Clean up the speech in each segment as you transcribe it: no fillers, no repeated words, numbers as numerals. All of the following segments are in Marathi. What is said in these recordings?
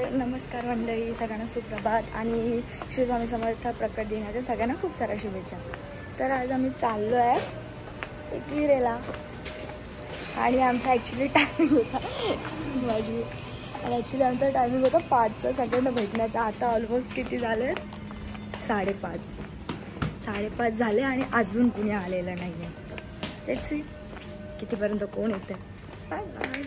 तर नमस्कार मंडळी, सगळ्यांना सुप्रभात आणि श्री स्वामी समर्थ प्रकट दिनाच्या सगळ्यांना खूप साऱ्या शुभेच्छा। तर आज आम्ही चाललो आहे एकविरेला आणि आमचा ॲक्च्युली टायमिंग होता आमचा टायमिंग होता 5चा सगळ्यांना भेटण्याचा। आता ऑलमोस्ट किती झाले? 5:30 झाले आणि अजून कुणी आलेलं नाही आहे। लेट्स सी कितीपर्यंत कोण येते। Bye bye.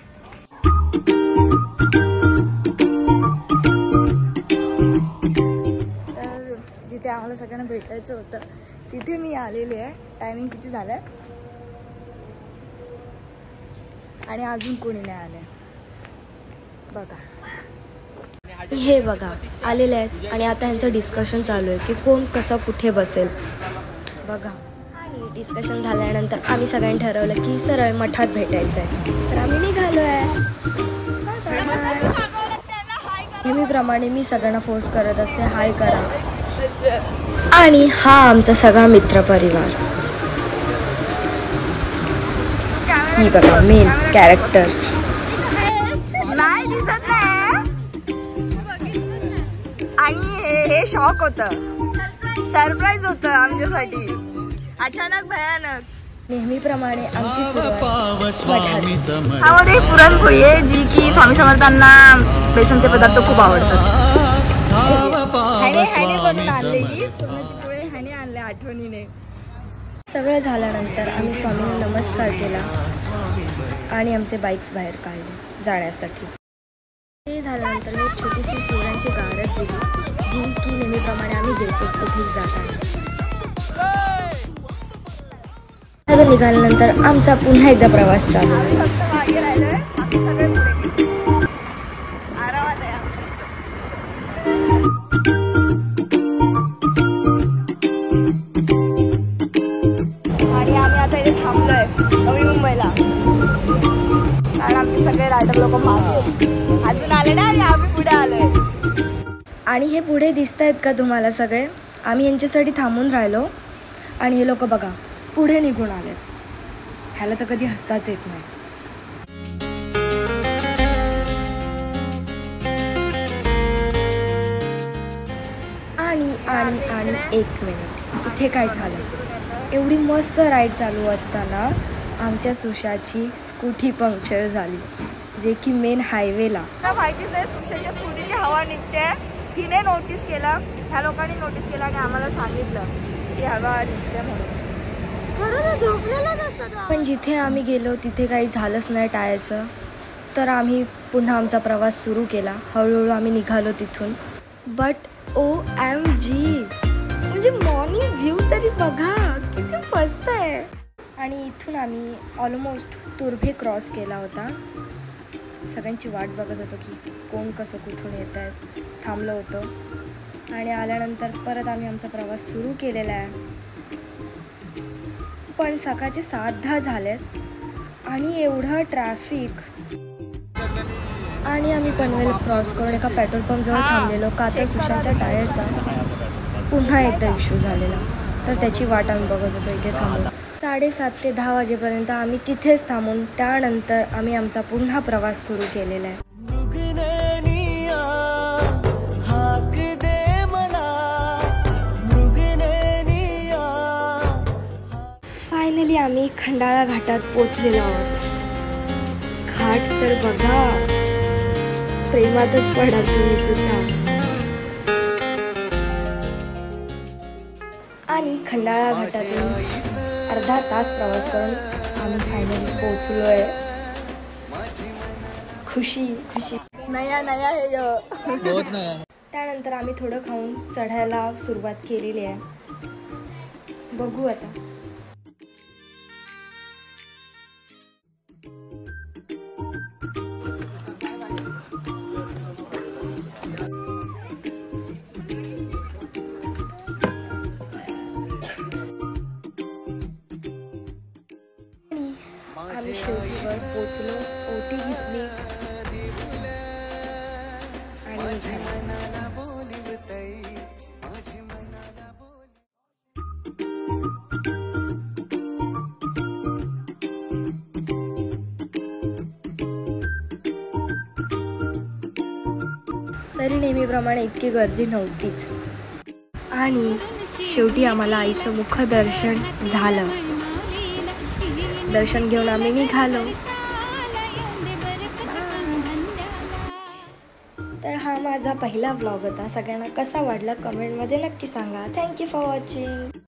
जिथे आम्हाला सगळ्यांना भेटायचं होतं तिथे मी आलेले आहे। टायमिंग किती झालं आहे आणि अजून कोणी नाही आलं बघा। हे बघा आलेले आहेत आणि आता ह्यांचं डिस्कशन चालू आहे की कोण कसं कुठे बसेल बघा। आणि डिस्कशन झाल्यानंतर आम्ही सगळ्यांनी ठरवलं की सरळ मठात भेटायचं आहे। तर आम्ही निघालो आहे। नेहमीप्रमाणे मी सगळ्यांना फोर्स करत असते हाय करा। आणि हा आमचा सगळा मित्रपरिवार। ही बघा मेन कॅरेक्टर नाही दिसत नाही आणि हे शॉक होतं, सरप्राईज होतं आमच्यासाठी, अचानक भयानक। नेहमीप्रमाणे आमची ह्यामध्ये पुरणपोळी आहे जी की स्वामी समर्थांना बेसनचे पदार्थ खूप आवडतात। आठवणीने सगळं झाल्यानंतर आम्ही स्वामींना नमस्कार केला आणि आमचे बाईक्स बाहेर काढले जाण्यासाठी। ते झाल्यानंतर मी छोटीशी सोन्याची गारज दिली जी की नेहमीप्रमाणे आम्ही देतोच कुठेही जाताना। निघाल्यानंतर आमचा पुन्हा एकदा प्रवास चालू आहे। आणि आम्ही आता इथे थांबलोय नवी मुंबईला कारण आमचे सगळे रायडर लोक मागे अजून आले ना आणि आम्ही पुढे आलोय। आणि हे पुढे दिसत आहेत का तुम्हाला सगळे? आम्ही यांच्यासाठी थांबून राहिलो आणि हे लोक बघा पुढे निघून आले। ह्याला तर कधी हसताच येत नाही। आणि आणि आणि एक मिनिट, इथे काय झालं? एवढी मस्त राईड चालू असताना आमच्या सुशाची स्कूटी पंक्चर झाली जे की मेन हायवेला। माहितीच नाही सुशाच्या स्कूटीची हवा निघते। तिने नोटीस केलं, ह्या लोकांनी नोटीस केलं आणि आम्हाला सांगितलं की हवा निघते म्हणून। पण जिथे आम्ही गेलो तिथे काही झालंच नाही टायरचं। तर आम्ही पुन्हा आमचा प्रवास सुरू केला। हळूहळू आम्ही निघालो तिथून। बट OMG म्हणजे मॉर्निंग व्ह्यू तरी बघा किती मस्त आहे। आणि इथून आम्ही ऑलमोस्ट तुर्भे क्रॉस केला होता। सगळ्यांची वाट बघत होतो की कोण कसं कुठून येत आहे। थांबलो होतो आणि आल्यानंतर परत आम्ही आमचा प्रवास सुरू केलेला आहे। पण सकाळचे 7:10 झालेत आणि एवढं ट्रॅफिक। आणि आम्ही पनवेल क्रॉस करून एका पेट्रोल पंपजवळ थांबलेलो का तर सुशांतच्या टायरचा पुन्हा एकदा इश्यू झालेला। तर त्याची वाट आम्ही बघत होतो इथे थांबून। 7:30 ते 10 वाजेपर्यंत आम्ही तिथेच थांबून त्यानंतर आम्ही आमचा पुन्हा प्रवास सुरू केलेला आहे। फायनली आम्ही खंडाळा घाटात पोचलेलो आहोत। घाट तर बघा, प्रेमातच पडा तुम्ही सुद्धा। आणि खंडाळा घाटातून अर्धा तास प्रवास करून आम्ही फायनली पोचलोय। खुशी खुशी नया नया है बहुत नया। त्यानंतर आम्ही थोडं खाऊन चढायला सुरुवात केलेली आहे। बघू आता। आम्ही शेवटीवर पोचलो, ओटी घेतली आणि तरी नेहमीप्रमाणे इतकी गर्दी नव्हतीच. आणि शेवटी आम्हाला आईचं मुखदर्शन झालं. दर्शन घेऊन आम्ही निघालो. तर हा माझा पहिला व्लॉग होता. सगळ्यांना कसा वाटला कमेंटमध्ये नक्की सांगा. Thank you for watching.